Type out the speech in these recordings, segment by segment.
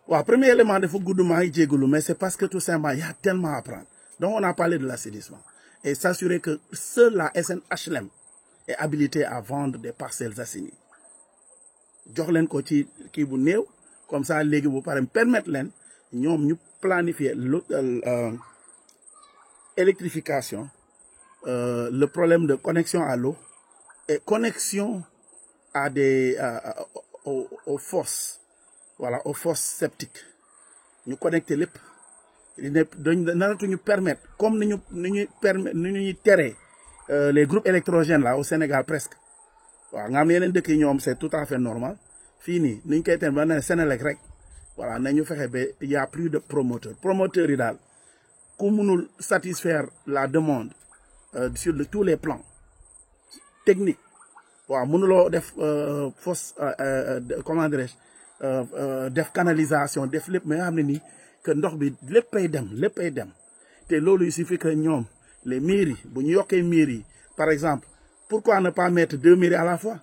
Premier élément de Fougoudouma, mais c'est parce que tout simplement, il y a tellement à apprendre. Donc, on a parlé de l'assainissement. Et s'assurer que seule la SNHLM est habilitée à vendre des parcelles assainies. Jox len ko ci ki bu néew comme ça légui bu paré permettre len ñom ñu planifier électrification le problème de connexion à l'eau et connexion à des aux fosses, voilà, aux fosses septiques. Ñu connecter lépp ñu permettre comme ni ñuy téré les groupes électrogènes là au Sénégal presque. Waaw nga am yeneen dëkk yi ñoom c'est tout à fait normal fii nii niñ koy ten ba ne Sénélec rek voilà nañu fexe ba y a plus de promoteurs yi daal ku mënul satisfaire la demande sur tous les plans techniques waaw mënuloo def fosse comment dirais-je def canalisation def lépp mais nga xam ne nii que ndox bi léppay dem te loolu il suffit que ñoom les mairies bu ñu yokkee mairies par exemple. Pourquoi ne pas mettre 2 mairies à la fois?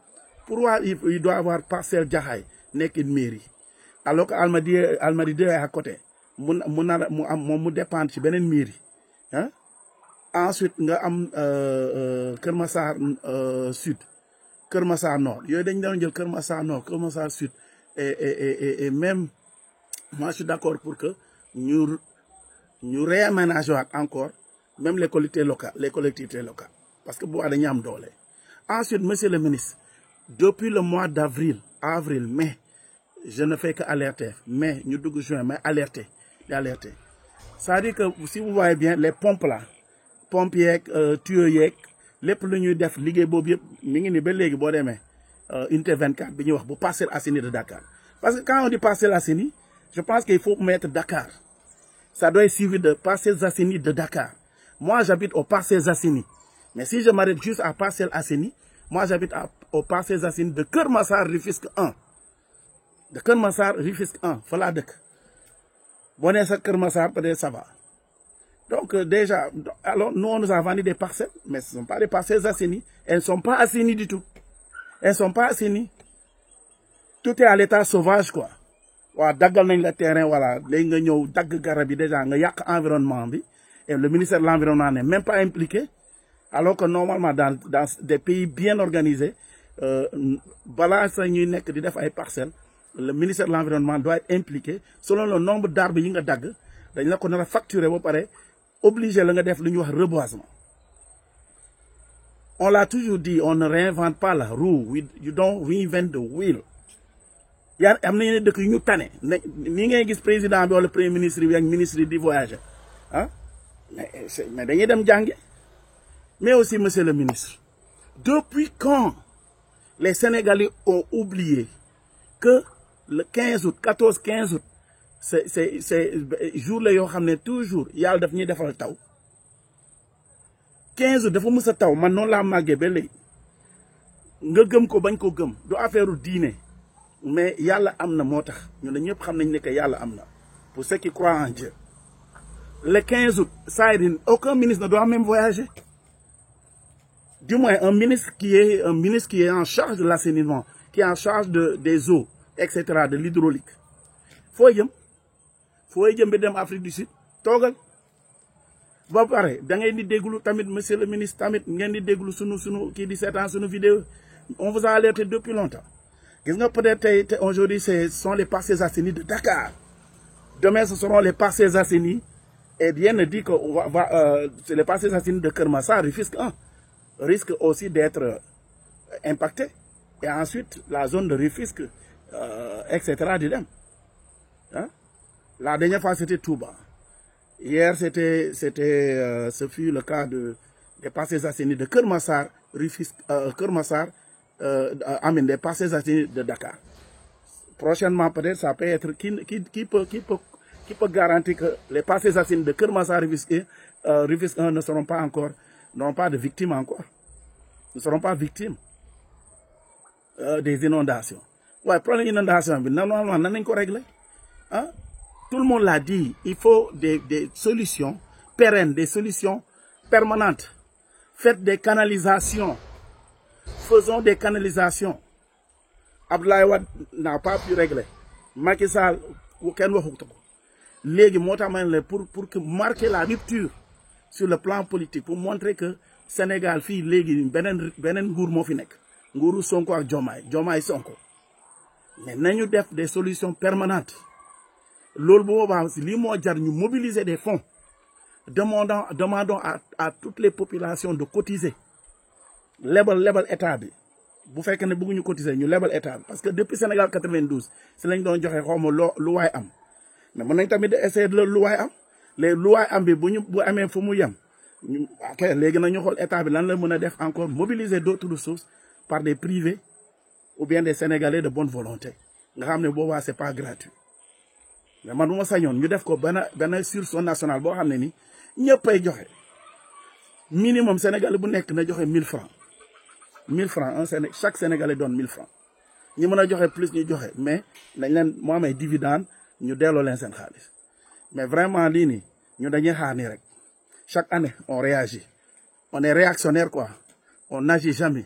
Pourquoi il doit avoir Parcelles Jaxaay nekk une mairie alors que Almadies 2 est à côté mu dépendre ci beneen mairie hein? Ensuite nga am Kër Massar Sud Kër Massar Nord yooyu dañ doon jël Kër Massar Nord Kër Massar Sud et même moi je suis d'accord pour que ñu réaménager encore même les collectivités locales parce que bu waa dañu am doole. Ensuite monsieur le ministre depuis le mois d'avril mai je ne fais que alerter mai ñu dugg juin mais alerter c'est-à-dire que si vous voyez bien les pompes là pompes yeeg tuyaux yeeg lépp lu ñuy def liggéey boobu yëpp mi ngi ni ba léegi boo demee unité 24 bi ñuy wax bu Parcelles Assainies de Dakar parce que quand on dit Parcelles Assainies je pense qu'il faut mettre Dakar ça doit être suivi de Parcelles Assainies de Dakar. Moi j'habite aux Parcelles Assainies. Mais si je m'arrête juste à Parcelles Assainies, moi j'habite aux Parcelles Assainies de Kër Massar Rufisque 1. De Kër Massar Rufisque 1, fa laa dëkk. Boo nee sa Kër Massar peut-être ça va. Donc déjà, alors nous on nous a vendu des parcelles, mais ce ne sont pas des Parcelles Assainies. Elles ne sont pas assainies du tout. Elles ne sont pas assainies. Tout est à l'état sauvage quoi. Waaw daggal nañ la terrain voilà léegi nga ñëw dagg garab yi déjà nga yàq environnement bi et le ministère de l'environnement n'est même pas impliqué. Alors que normalement dans des pays bien organisés balaa sa ñuy nekk di def ay parcelles le ministère de l'environnement doit être impliqué selon le nombre d'arbres yi nga dagg dañ la ko nar a facturer ba pare obligé la nga def lu ñuy wax reboisement. On l'a toujours dit on ne réinvente pas la roue you don't reinvent the wheel. yaa am na yeneen dëkk yu ñu tane ni ngay gis président bi wala premier ministre bi ak ministre yi di voyager ah mais dañuy dem jàngi. Mais aussi, monsieur le ministre, depuis quand les Sénégalais ont oublié que le 15 août, 14-15 août, c'est jour là yoo xam ne toujours yàlla daf ñuy defal taw 15 août dafa mës a taw man noonu laa màggee ba léegi nga gëm ko bañ ko gëm du affaire u diine mais yàlla am na moo tax ñu ne ñëpp xam nañ ne que yàlla am na pour ceux qui croient en Dieu. Le 15 août ça a dit aucun ministre ne doit même voyager. Du moins un ministre qui est en charge de l'assainissement, qui est en charge des eaux, etc., de l'hydraulique. Faut yëm bi dem Afrique du Sud toogal ba pare da ngay di déglu tamit monsieur le ministre tamit ngeen di déglu sunu kii di seetaan sunu vidéo on vous a alerté depuis longtemps. Gis nga peut-être tey aujourd'hui ce sont les Parcelles Assainies de Dakar. Demain ce seront les Parcelles Assainies et rien ne dit que c'est les Parcelles Assainies de Kër Massar Rufisque 1 risque aussi d'être impacté et ensuite la zone de Rufisque etc. di dem hein? La dernière fois c'était Touba, hier ce fut le cas des Parcelles Assainies de Kër Massar Rufisque Kër Massar des Parcelles Assainies de Dakar. Prochainement peut-être ça peut être qui peut garantir que les Parcelles Assainies de Kër Massar Rufisque 1 ne seront pas de victimes encore. Ne seront pas victimes des inondations. Ouais, problème inondation, normalement, nan nañ ko régler. Hein? Tout le monde l'a dit, il faut des solutions pérennes, des solutions permanentes. Faites des canalisations. Faisons des canalisations. Abdoulaye Wade n'a pas pu régler. Macky Sall kenn waxu ko léegi moo tax ma ne la pour que marquer la rupture sur le plan politique pour montrer que Sénégal fii léegi beneen nguur moo fi nekk nguuru Sonko ak Diomaye Sonko mais nañu def des solutions permanentes loolu bu boobaa lii moo jar ñu mobiliser des fonds demandons à toutes les populations de cotiser lebal état bi bu fekkee ne bëgguñu cotiser ñu lebal état bi parce que depuis Sénégal 92 si lañ doon joxe xawma lu waay am mais mën nañ tamit essayer de lu waay am léegi lu waay am bi bu amee fu mu yem ñu ok léegi nañu xool état bi lan la mën a def encore mobiliser d'autres ressources par des privés ou bien des Sénégalais de bonne volonté nga xam ne boobaa c'est pas gratuit mais man bu ma sañoon ñu def ko benn sursaut national boo xam ne ni ñëppay joxe minimum Sénégalais bu nekk na joxe 1000 francs 1000 francs chaque Sénégalais donne 1000 francs ñi mën a joxe plus ñu joxe mais nañ leen moo amee dividende ñu delloo leen seen xaalis mais vraiment lii nii ñu dañuy xaar ni rek chaque année on réagit on est réactionnaire quoi on n'agit jamais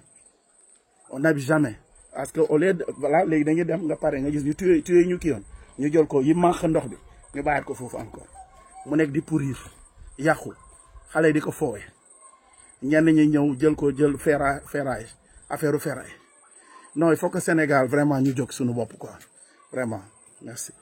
parce que au lieu de voilà léegi dañuy dem nga pare nga gis ñu tuyee ñu kii yoon ñu jël ko yi manque ndox bi ñu bàyyi ko foofu encore mu nekk di pourrir yàqu xale di ko foowee ñenn ñi ñëw jël ferraille affaire ferraille non il faut que Sénégal vraiment ñu jóg suñu bopp quoi vraiment merci